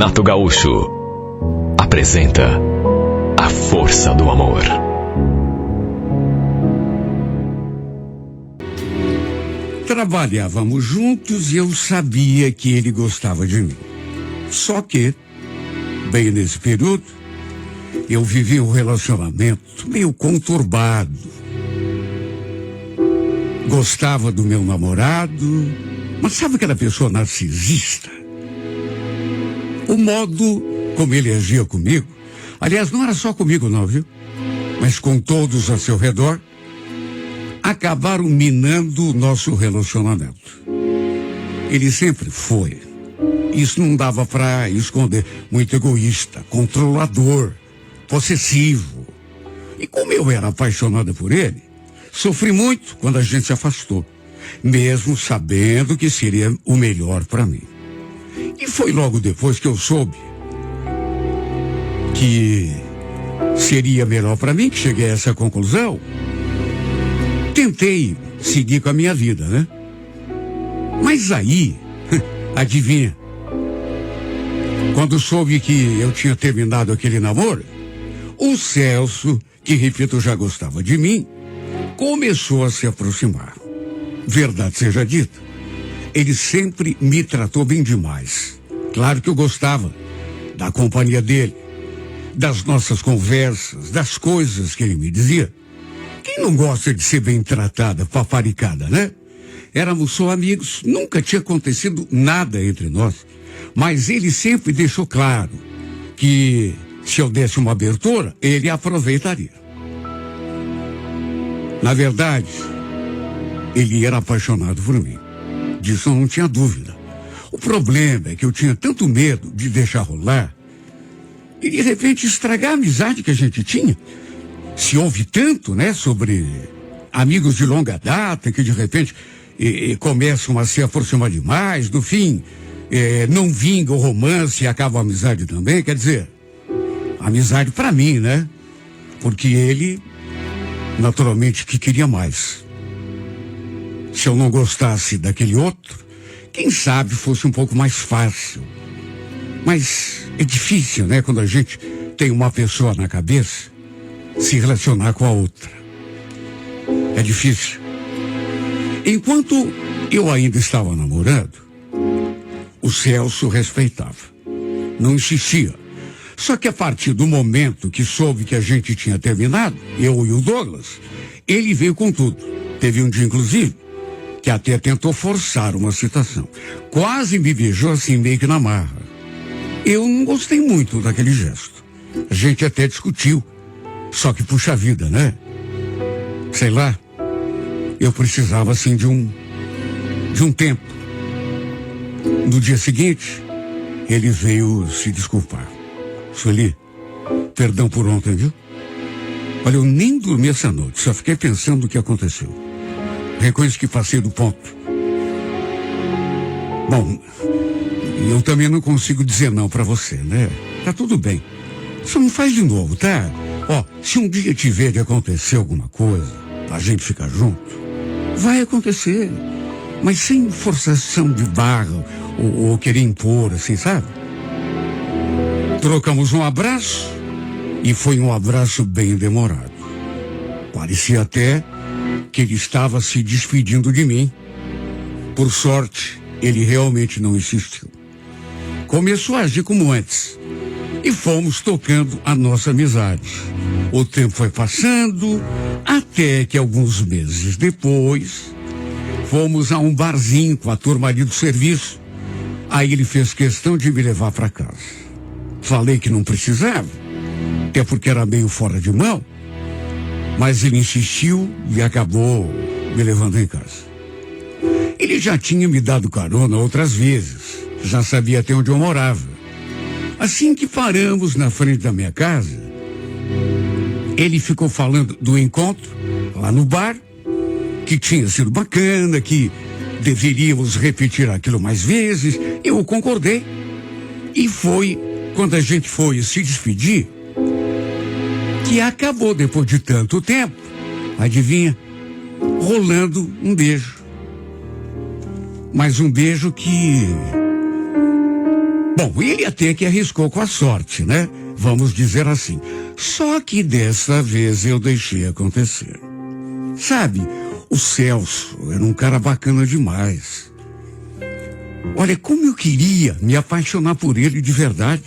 Renato Gaúcho apresenta A Força do Amor. Trabalhávamos juntos e eu sabia que ele gostava de mim. Só que, bem nesse período, eu vivi um relacionamento meio conturbado. Gostava do meu namorado, mas sabe aquela pessoa narcisista? O modo como ele agia comigo, aliás, não era só comigo não, viu? Mas com todos ao seu redor, acabaram minando o nosso relacionamento. Ele sempre foi, isso não dava pra esconder, muito egoísta, controlador, possessivo. E como eu era apaixonada por ele, sofri muito quando a gente se afastou, mesmo sabendo que seria o melhor para mim. E foi logo depois que eu soube que seria melhor para mim, que cheguei a essa conclusão. Tentei seguir com a minha vida, né? Mas aí, adivinha? Quando soube que eu tinha terminado aquele namoro, o Celso, que repito já gostava de mim, começou a se aproximar. Verdade seja dita, ele sempre me tratou bem demais. Claro que eu gostava da companhia dele, das nossas conversas, das coisas que ele me dizia. Quem não gosta de ser bem tratada, paparicada, né? Éramos só amigos, nunca tinha acontecido nada entre nós. Mas ele sempre deixou claro que se eu desse uma abertura, ele aproveitaria. Na verdade, ele era apaixonado por mim. Disso eu não tinha dúvida. O problema é que eu tinha tanto medo de deixar rolar e de repente estragar a amizade que a gente tinha. Se ouve tanto, né, sobre amigos de longa data que de repente começam a se aproximar demais, no fim não vinga o romance e acaba a amizade também. Quer dizer, amizade pra mim, né? Porque ele, naturalmente, que queria mais. Se eu não gostasse daquele outro, quem sabe fosse um pouco mais fácil. Mas é difícil, né, quando a gente tem uma pessoa na cabeça, se relacionar com a outra. É difícil. Enquanto eu ainda estava namorando, o Celso respeitava. Não insistia. Só que a partir do momento que soube que a gente tinha terminado, eu e o Douglas, ele veio com tudo. Teve um dia, inclusive, que até tentou forçar uma citação. Quase me beijou assim, meio que na marra. Eu não gostei muito daquele gesto. A gente até discutiu. Só que, puxa vida, né? Sei lá, eu precisava, assim, de um tempo. No dia seguinte, ele veio se desculpar. Sueli, perdão por ontem, viu? Olha, eu nem dormi essa noite, só fiquei pensando no que aconteceu. Reconheço que passei do ponto. Bom, eu também não consigo dizer não pra você, né? Tá tudo bem. Só não faz de novo, tá? Ó, se um dia tiver de acontecer alguma coisa, a gente ficar junto, vai acontecer. Mas sem forçação de barra ou querer impor, assim, sabe? Trocamos um abraço e foi um abraço bem demorado. Parecia até que ele estava se despedindo de mim. Por sorte, ele realmente não insistiu. Começou a agir como antes e fomos tocando a nossa amizade. O tempo foi passando até que alguns meses depois fomos a um barzinho com a turma ali do serviço. Aí ele fez questão de me levar para casa. Falei que não precisava, até porque era meio fora de mão, mas ele insistiu e acabou me levando em casa. Ele já tinha me dado carona outras vezes, já sabia até onde eu morava. Assim que paramos na frente da minha casa, ele ficou falando do encontro lá no bar, que tinha sido bacana, que deveríamos repetir aquilo mais vezes. Eu concordei. E foi quando a gente foi se despedir que acabou, depois de tanto tempo, adivinha, rolando um beijo. Mas um beijo que Bom, ele até que arriscou com a sorte, né? Vamos dizer assim. Só que dessa vez eu deixei acontecer. Sabe, o Celso era um cara bacana demais. Olha, como eu queria me apaixonar por ele de verdade.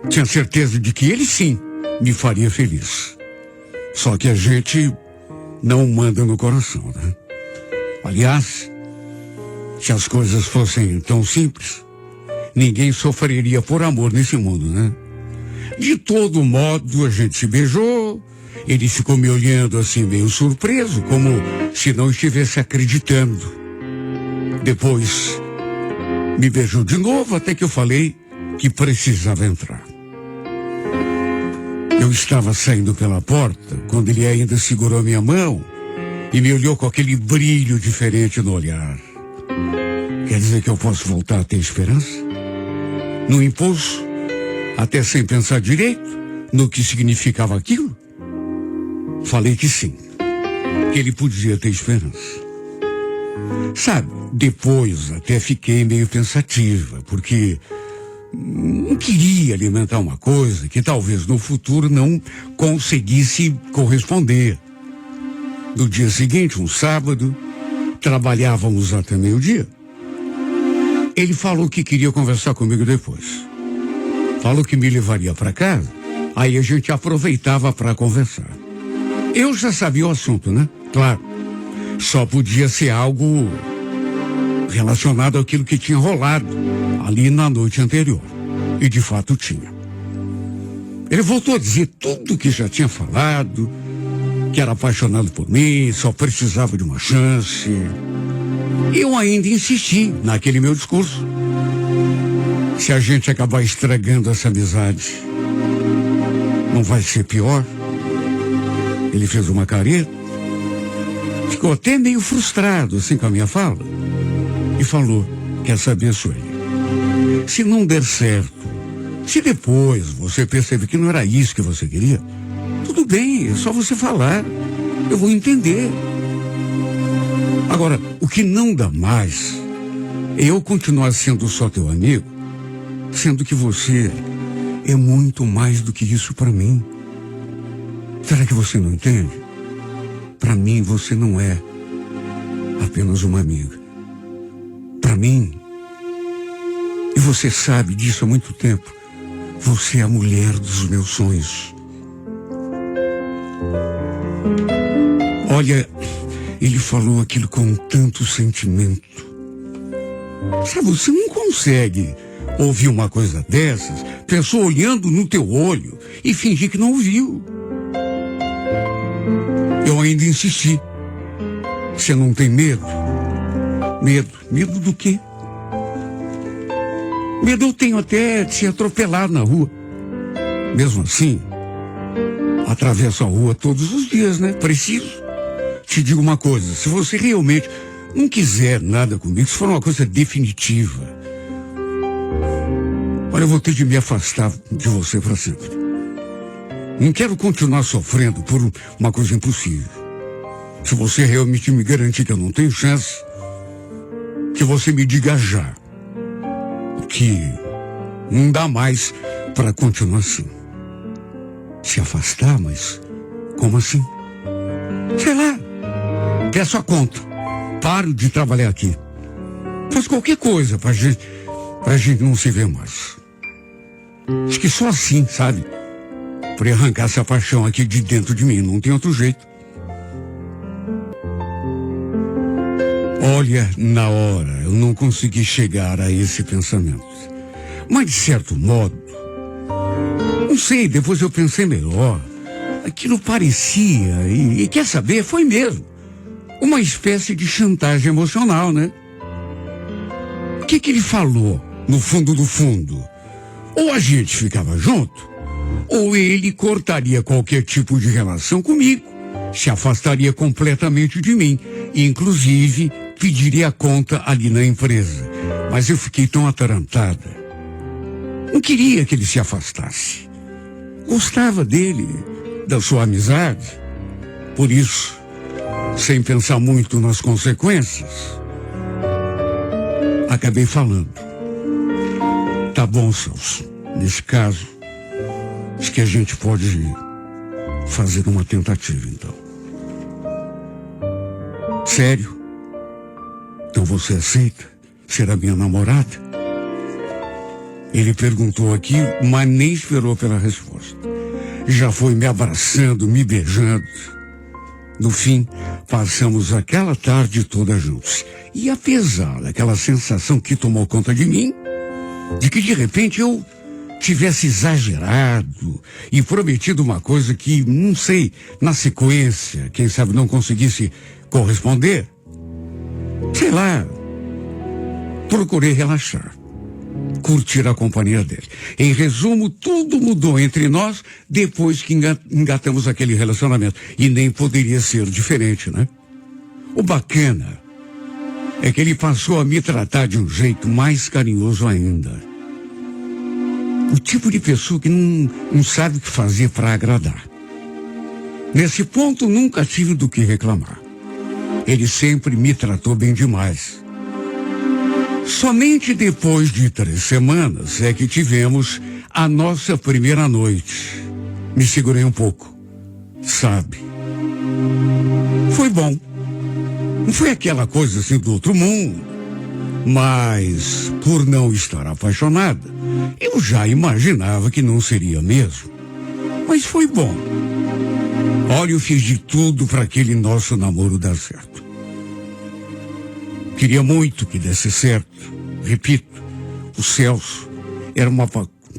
Tinha certeza de que ele sim me faria feliz. Só que a gente não manda no coração, né? Aliás, se as coisas fossem tão simples, ninguém sofreria por amor nesse mundo, né? De todo modo, a gente se beijou, ele ficou me olhando assim meio surpreso, como se não estivesse acreditando. Depois, me beijou de novo até que eu falei que precisava entrar. Eu estava saindo pela porta quando ele ainda segurou minha mão e me olhou com aquele brilho diferente no olhar. Quer dizer que eu posso voltar a ter esperança? No impulso, até sem pensar direito no que significava aquilo? Falei que sim, que ele podia ter esperança. Sabe, depois até fiquei meio pensativa, porque não queria alimentar uma coisa que talvez no futuro não conseguisse corresponder. No dia seguinte, um sábado, trabalhávamos até meio-dia. Ele falou que queria conversar comigo depois. Falou que me levaria para casa, aí a gente aproveitava para conversar. Eu já sabia o assunto, né? Claro. Só podia ser algo relacionado àquilo que tinha rolado ali na noite anterior. E de fato tinha. Ele voltou a dizer tudo o que já tinha falado, que era apaixonado por mim, só precisava de uma chance. Eu ainda insisti naquele meu discurso. Se a gente acabar estragando essa amizade, não vai ser pior? Ele fez uma careta, ficou até meio frustrado assim com a minha fala e falou: quer saber, Sueli? Se não der certo, se depois você perceber que não era isso que você queria, tudo bem, é só você falar, eu vou entender. Agora, o que não dá mais é eu continuar sendo só teu amigo, sendo que você é muito mais do que isso para mim. Será que você não entende? Para mim, você não é apenas uma amiga. Para mim, e você sabe disso há muito tempo, você é a mulher dos meus sonhos. Olha, ele falou aquilo com tanto sentimento. Sabe, você não consegue ouvir uma coisa dessas, pessoa olhando no teu olho e fingir que não ouviu. Eu ainda insisti. Você não tem medo? Medo? Medo do quê? Medo eu tenho até de ser atropelado na rua. Mesmo assim, atravesso a rua todos os dias, né? Preciso. Te digo uma coisa, se você realmente não quiser nada comigo, se for uma coisa definitiva, olha, eu vou ter de me afastar de você para sempre. Não quero continuar sofrendo por uma coisa impossível. Se você realmente me garantir que eu não tenho chance, que você me diga já que não dá mais para continuar assim. Se afastar, mas como assim? Sei lá, peço a conta, paro de trabalhar aqui, faz qualquer coisa pra gente não se ver mais. Acho que só assim, sabe? Pra arrancar essa paixão aqui de dentro de mim, não tem outro jeito. Olha, na hora eu não consegui chegar a esse pensamento. Mas de certo modo, não sei, depois eu pensei melhor. Aquilo parecia, e quer saber, foi mesmo, uma espécie de chantagem emocional, né? O que ele falou, no fundo do fundo? Ou a gente ficava junto, ou ele cortaria qualquer tipo de relação comigo, se afastaria completamente de mim, inclusive pediria a conta ali na empresa. Mas eu fiquei tão atarantada. Não queria que ele se afastasse. Gostava dele, da sua amizade. Por isso, sem pensar muito nas consequências, acabei falando. Tá bom, Celso. Nesse caso, acho que a gente pode fazer uma tentativa, então. Sério? Então você aceita ser a minha namorada? Ele perguntou aquilo, mas nem esperou pela resposta. Já foi me abraçando, me beijando. No fim, passamos aquela tarde toda juntos. E apesar daquela sensação que tomou conta de mim, de que de repente eu tivesse exagerado e prometido uma coisa que, não sei, na sequência, quem sabe não conseguisse corresponder, sei lá, procurei relaxar, curtir a companhia dele. Em resumo, tudo mudou entre nós depois que engatamos aquele relacionamento. E nem poderia ser diferente, né? O bacana é que ele passou a me tratar de um jeito mais carinhoso ainda. O tipo de pessoa que não sabe o que fazer para agradar. Nesse ponto, nunca tive do que reclamar. Ele sempre me tratou bem demais. Somente depois de 3 semanas é que tivemos a nossa primeira noite. Me segurei um pouco, sabe? Foi bom. Não foi aquela coisa assim do outro mundo. Mas, por não estar apaixonada, eu já imaginava que não seria mesmo. Mas foi bom. Olha, eu fiz de tudo para aquele nosso namoro dar certo. Queria muito que desse certo. Repito, o Celso era uma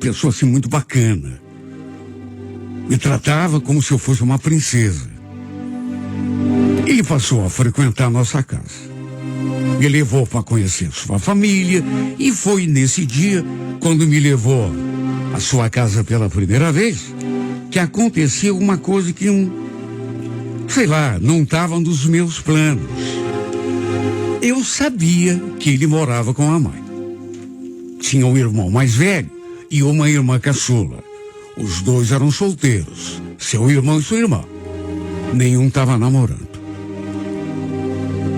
pessoa assim muito bacana. Me tratava como se eu fosse uma princesa. Ele passou a frequentar a nossa casa. Me levou para conhecer sua família e foi nesse dia, quando me levou à sua casa pela primeira vez, que aconteceu uma coisa que sei lá, não estava nos meus planos. Eu sabia que ele morava com a mãe. Tinha um irmão mais velho e uma irmã caçula. Os dois eram solteiros, seu irmão e sua irmã. Nenhum estava namorando.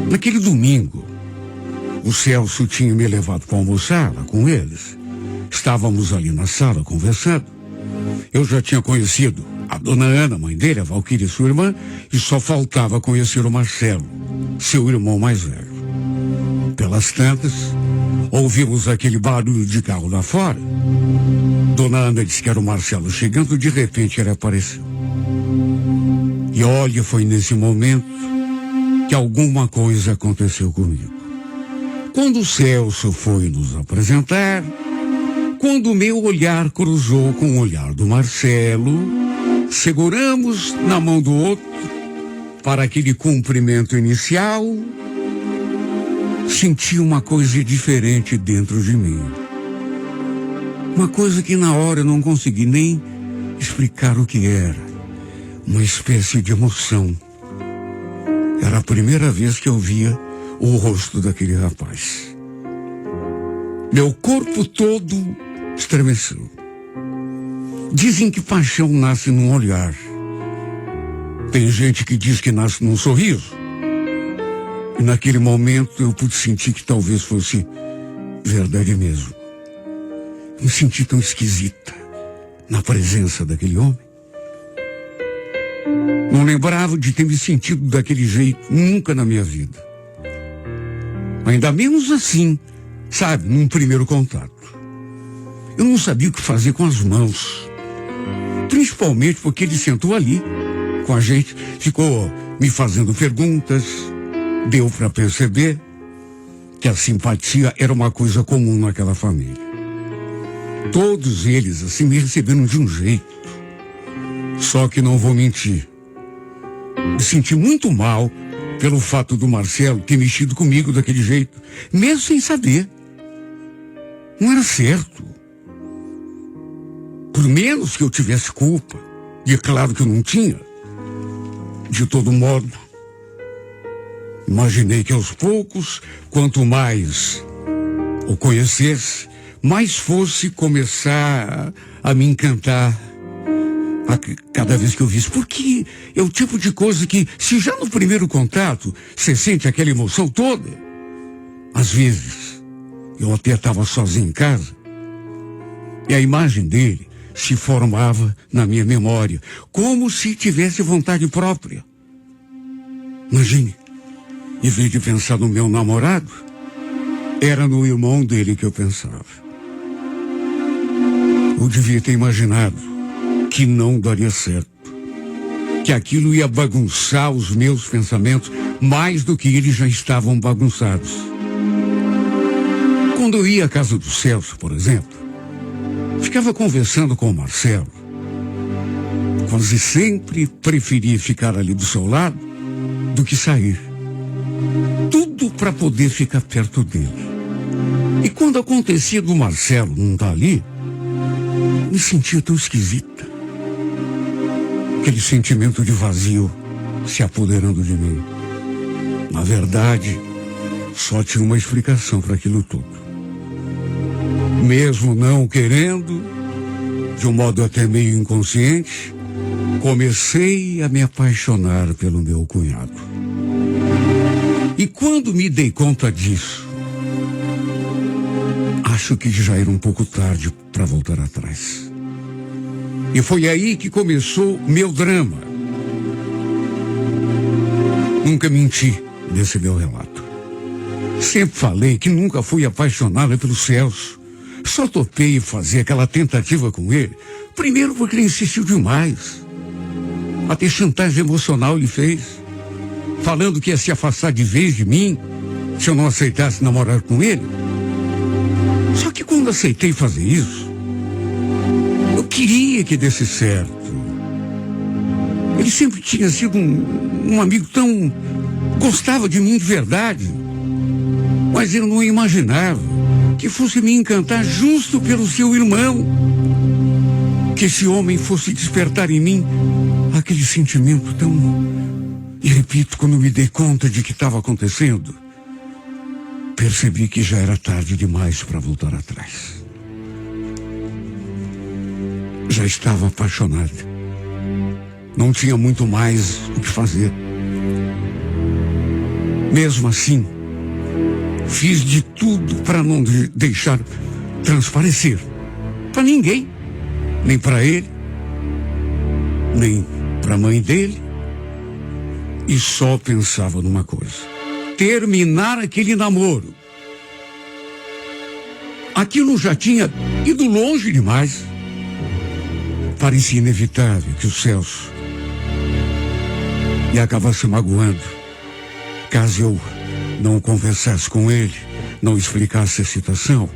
Naquele domingo, o Celso tinha me levado para almoçar lá com eles. Estávamos ali na sala conversando. Eu já tinha conhecido a dona Ana, mãe dele, a Valquíria e sua irmã, e só faltava conhecer o Marcelo, seu irmão mais velho. Pelas tantas, ouvimos aquele barulho de carro lá fora. Dona Ana disse que era o Marcelo chegando, de repente ele apareceu. E olha, foi nesse momento que alguma coisa aconteceu comigo. Quando o Celso foi nos apresentar, quando o meu olhar cruzou com o olhar do Marcelo, seguramos na mão do outro para aquele cumprimento inicial, senti uma coisa diferente dentro de mim. Uma coisa que na hora eu não consegui nem explicar o que era. Uma espécie de emoção. Era a primeira vez que eu via o rosto daquele rapaz. Meu corpo todo estremeceu. Dizem que paixão nasce num olhar. Tem gente que diz que nasce num sorriso. E naquele momento eu pude sentir que talvez fosse verdade mesmo. Me senti tão esquisita na presença daquele homem. Não lembrava de ter me sentido daquele jeito nunca na minha vida. Ainda menos assim, sabe, num primeiro contato. Eu não sabia o que fazer com as mãos. Principalmente porque ele sentou ali com a gente, ficou me fazendo perguntas. Deu para perceber que a simpatia era uma coisa comum naquela família. Todos eles assim me receberam de um jeito. Só que não vou mentir. Me senti muito mal pelo fato do Marcelo ter mexido comigo daquele jeito, mesmo sem saber. Não era certo. Por menos que eu tivesse culpa, e é claro que eu não tinha. De todo modo, imaginei que aos poucos, quanto mais o conhecesse, mais fosse começar a me encantar cada vez que eu visse. Porque é o tipo de coisa que, se já no primeiro contato você sente aquela emoção toda, às vezes, eu até estava sozinho em casa, E a imagem dele se formava na minha memória, como se tivesse vontade própria. Imagine, em vez de pensar no meu namorado, era no irmão dele que eu pensava. Eu devia ter imaginado que não daria certo, que aquilo ia bagunçar os meus pensamentos mais do que eles já estavam bagunçados. Quando eu ia à casa do Celso, por exemplo, ficava conversando com o Marcelo. Quase sempre preferia ficar ali do seu lado do que sair. Tudo para poder ficar perto dele. E quando acontecia do Marcelo não estar ali, me sentia tão esquisita. Aquele sentimento de vazio se apoderando de mim. Na verdade, só tinha uma explicação para aquilo tudo. Mesmo não querendo, de um modo até meio inconsciente, comecei a me apaixonar pelo meu cunhado. E quando me dei conta disso, acho que já era um pouco tarde para voltar atrás. E foi aí que começou meu drama. Nunca menti nesse meu relato. Sempre falei que nunca fui apaixonada pelo Celso. Só topei fazer aquela tentativa com ele, primeiro porque ele insistiu demais. Até chantagem emocional ele fez, falando que ia se afastar de vez de mim se eu não aceitasse namorar com ele. Só que quando aceitei fazer isso, eu queria que desse certo. Ele sempre tinha sido um amigo tão... gostava de mim de verdade. Mas eu não imaginava que fosse me encantar justo pelo seu irmão. Que esse homem fosse despertar em mim aquele sentimento tão... E repito, quando me dei conta de que estava acontecendo, percebi que já era tarde demais para voltar atrás. Já estava apaixonada. Não tinha muito mais o que fazer. Mesmo assim, fiz de tudo para não deixar transparecer. Para ninguém. Nem para ele. Nem para a mãe dele. E só pensava numa coisa: terminar aquele namoro. Aquilo já tinha ido longe demais. Parecia inevitável que o Celso ia acabar se magoando caso eu não conversasse com ele, não explicasse a situação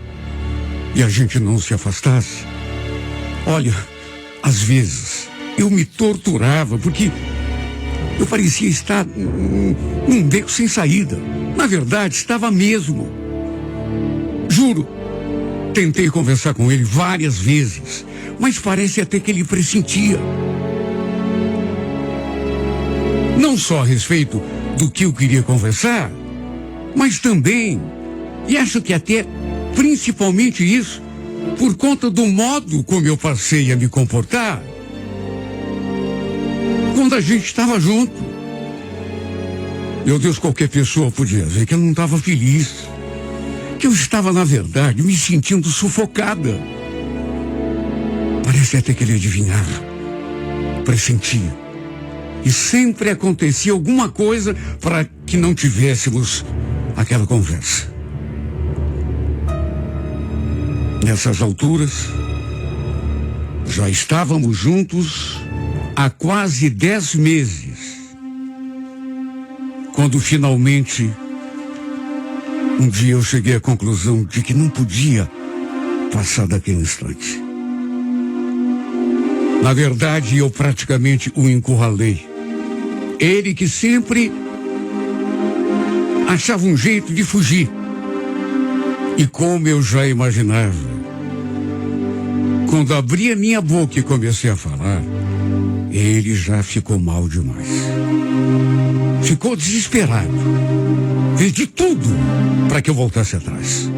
e a gente não se afastasse. Olha, às vezes eu me torturava porque eu parecia estar num beco sem saída. Na verdade, estava mesmo. Juro, tentei conversar com ele várias vezes, mas parece até que ele pressentia. Não só a respeito do que eu queria conversar, mas também, e acho que até principalmente isso, por conta do modo como eu passei a me comportar quando a gente estava junto. Meu Deus, qualquer pessoa podia ver que eu não estava feliz, que eu estava, na verdade, me sentindo sufocada. Parece até que ele adivinhava, pressentia. E sempre acontecia alguma coisa para que não tivéssemos aquela conversa. Nessas alturas, já estávamos juntos há quase 10 meses. Quando finalmente, um dia eu cheguei à conclusão de que não podia passar daquele instante. Na verdade, eu praticamente o encurralei. Ele que sempre achava um jeito de fugir. E como eu já imaginava, quando abri a minha boca e comecei a falar, ele já ficou mal demais. Ficou desesperado. Fez de tudo para que eu voltasse atrás.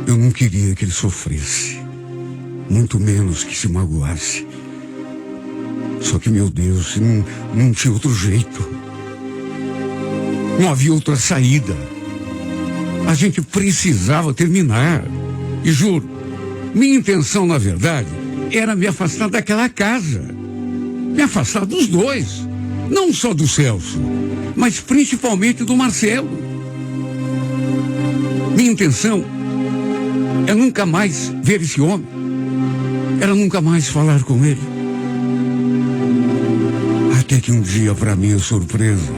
Eu não queria que ele sofresse, muito menos que se magoasse. Só que, meu Deus, não tinha outro jeito. Não havia outra saída. A gente precisava terminar. E juro, Minha intenção, na verdade, era me afastar daquela casa. Me afastar dos dois. Não só do Celso, mas principalmente do Marcelo. Minha intenção é nunca mais ver esse homem. Era nunca mais falar com ele. Até que um dia, para minha surpresa,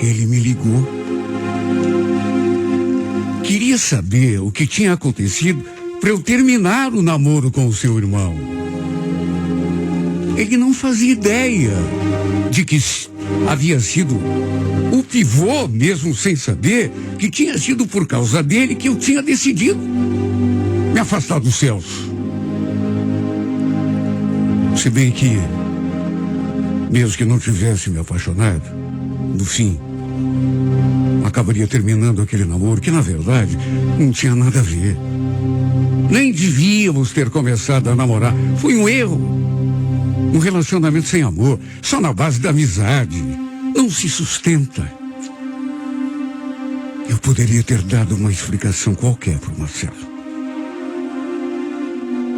ele me ligou. Queria saber o que tinha acontecido para eu terminar o namoro com o seu irmão. Ele não fazia ideia de que havia sido o pivô, mesmo sem saber, que tinha sido por causa dele que eu tinha decidido me afastar do Celso. Se bem que, mesmo que não tivesse me apaixonado, no fim, acabaria terminando aquele namoro que, na verdade, não tinha nada a ver. Nem devíamos ter começado a namorar. Foi um erro. Um relacionamento sem amor, só na base da amizade, não se sustenta. Eu poderia ter dado uma explicação qualquer para o Marcelo.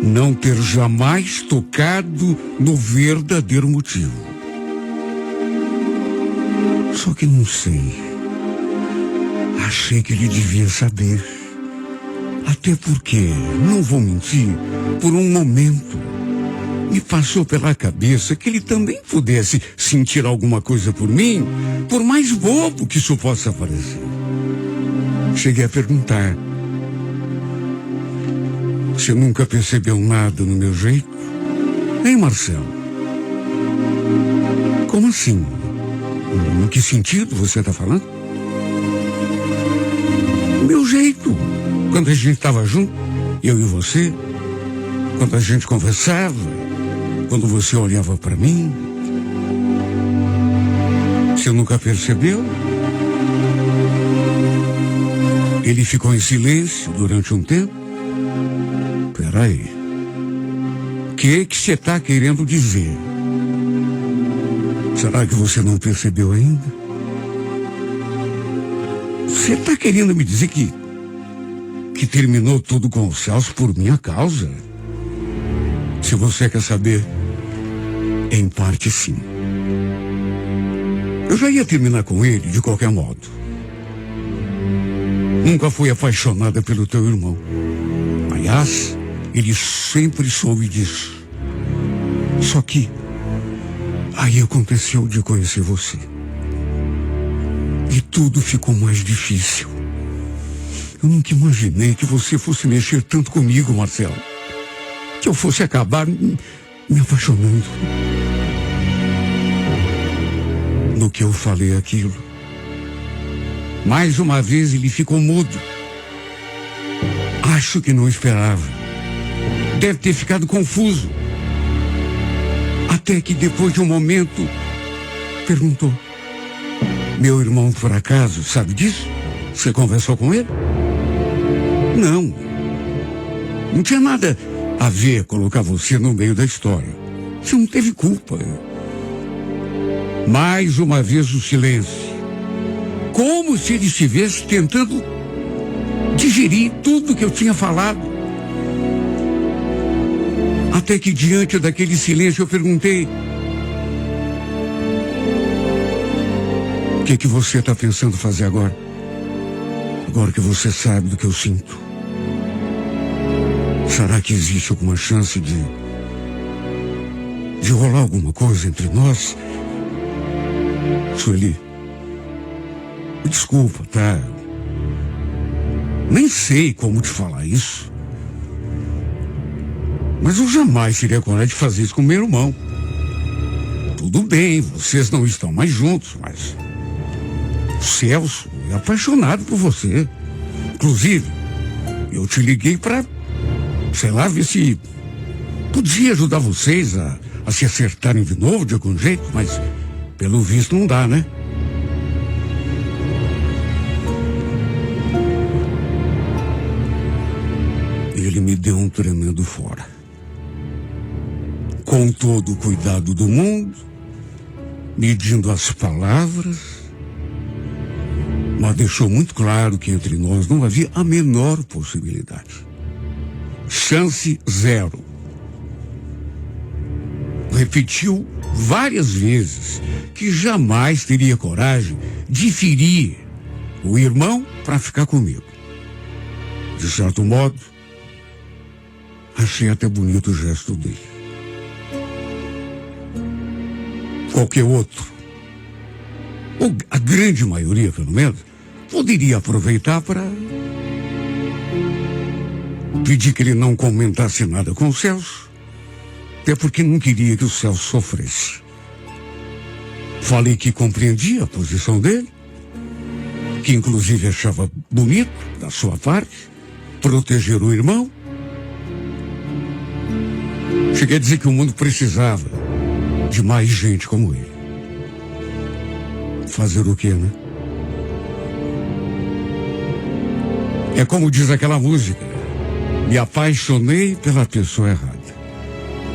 Não ter jamais tocado no verdadeiro motivo. Só que não sei. Achei que ele devia saber. Até porque, não vou mentir, por um momento me passou pela cabeça que ele também pudesse sentir alguma coisa por mim, por mais bobo que isso possa parecer. Cheguei a perguntar: você nunca percebeu nada no meu jeito? Hein, Marcelo? Como assim? Em que sentido você está falando? Meu jeito. Quando a gente estava junto, eu e você, quando a gente conversava, quando você olhava para mim, você nunca percebeu? Ele ficou em silêncio durante um tempo. Peraí. O que você está querendo dizer? Será que você não percebeu ainda? Você está querendo me dizer que terminou tudo com o Celso por minha causa? Se você quer saber, em parte sim. Eu já ia terminar com ele de qualquer modo. Nunca fui apaixonada pelo teu irmão. Aliás, ele sempre soube disso. Só que aí aconteceu de conhecer você. E tudo ficou mais difícil. Eu nunca imaginei que você fosse mexer tanto comigo, Marcelo. Que eu fosse acabar me apaixonando. No que eu falei aquilo, mais uma vez ele ficou mudo. Acho que não esperava. Deve ter ficado confuso. Até que depois de um momento, perguntou: meu irmão, por acaso, sabe disso? Você conversou com ele? Não. Não tinha nada a ver colocar você no meio da história. Você não teve culpa. Mais uma vez o silêncio. Como se ele estivesse tentando digerir tudo que eu tinha falado. Até que diante daquele silêncio eu perguntei: o que você está pensando fazer agora? Agora que você sabe do que eu sinto. Será que existe alguma chance de rolar alguma coisa entre nós? Sueli, me desculpa, tá? Nem sei como te falar isso. Mas eu jamais teria coragem de fazer isso com meu irmão. Tudo bem, vocês não estão mais juntos, mas o Celso é apaixonado por você. Inclusive, eu te liguei pra, sei lá, ver se podia ajudar vocês a se acertarem de novo de algum jeito, mas pelo visto não dá, né? Ele me deu um tremendo fora. Com todo o cuidado do mundo, medindo as palavras, mas deixou muito claro que entre nós não havia a menor possibilidade. Chance zero. Repetiu várias vezes que jamais teria coragem de ferir o irmão para ficar comigo. De certo modo, achei até bonito o gesto dele. Qualquer outro, ou a grande maioria pelo menos, poderia aproveitar para pedir que ele não comentasse nada com o Celso, até porque não queria que o Celso sofresse. Falei que compreendia a posição dele, que inclusive achava bonito, da sua parte, proteger o irmão. Cheguei a dizer que o mundo precisava de mais gente como ele. Fazer o quê, né? É como diz aquela música: me apaixonei pela pessoa errada.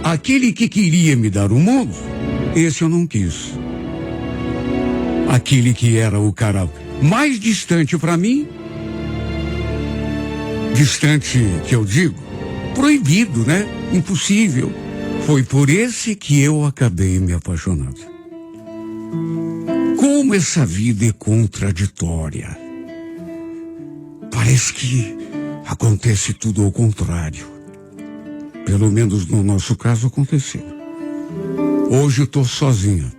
Aquele que queria me dar o mundo, esse eu não quis. Aquele que era o cara mais distante para mim, distante que eu digo, proibido, né? Impossível. Foi por esse que eu acabei me apaixonando. Como essa vida é contraditória. Parece que acontece tudo ao contrário. Pelo menos no nosso caso aconteceu. Hoje eu estou sozinha,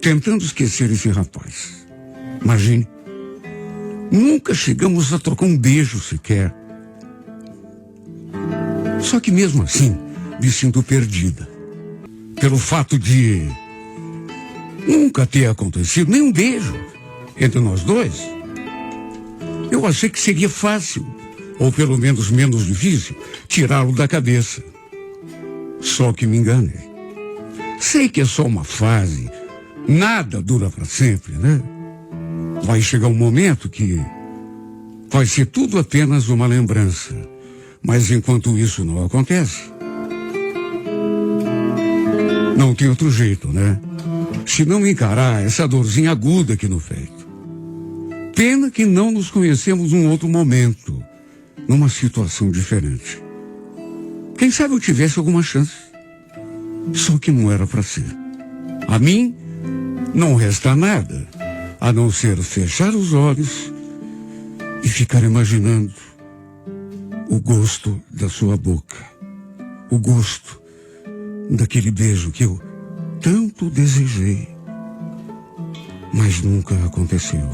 tentando esquecer esse rapaz. Imagine, nunca chegamos a trocar um beijo sequer. Só que mesmo assim, me sinto perdida. Pelo fato de nunca ter acontecido nenhum beijo entre nós dois, eu achei que seria fácil, ou pelo menos menos difícil, tirá-lo da cabeça. Só que me enganei. Sei que é só uma fase, nada dura para sempre, né? Vai chegar um momento que vai ser tudo apenas uma lembrança. Mas enquanto isso não acontece, não tem outro jeito, né? Se não encarar essa dorzinha aguda aqui no peito. Pena que não nos conhecemos num outro momento, numa situação diferente. Quem sabe eu tivesse alguma chance. Só que não era para ser. A mim, não resta nada, a não ser fechar os olhos e ficar imaginando o gosto da sua boca. O gosto daquele beijo que eu tanto desejei, mas nunca aconteceu.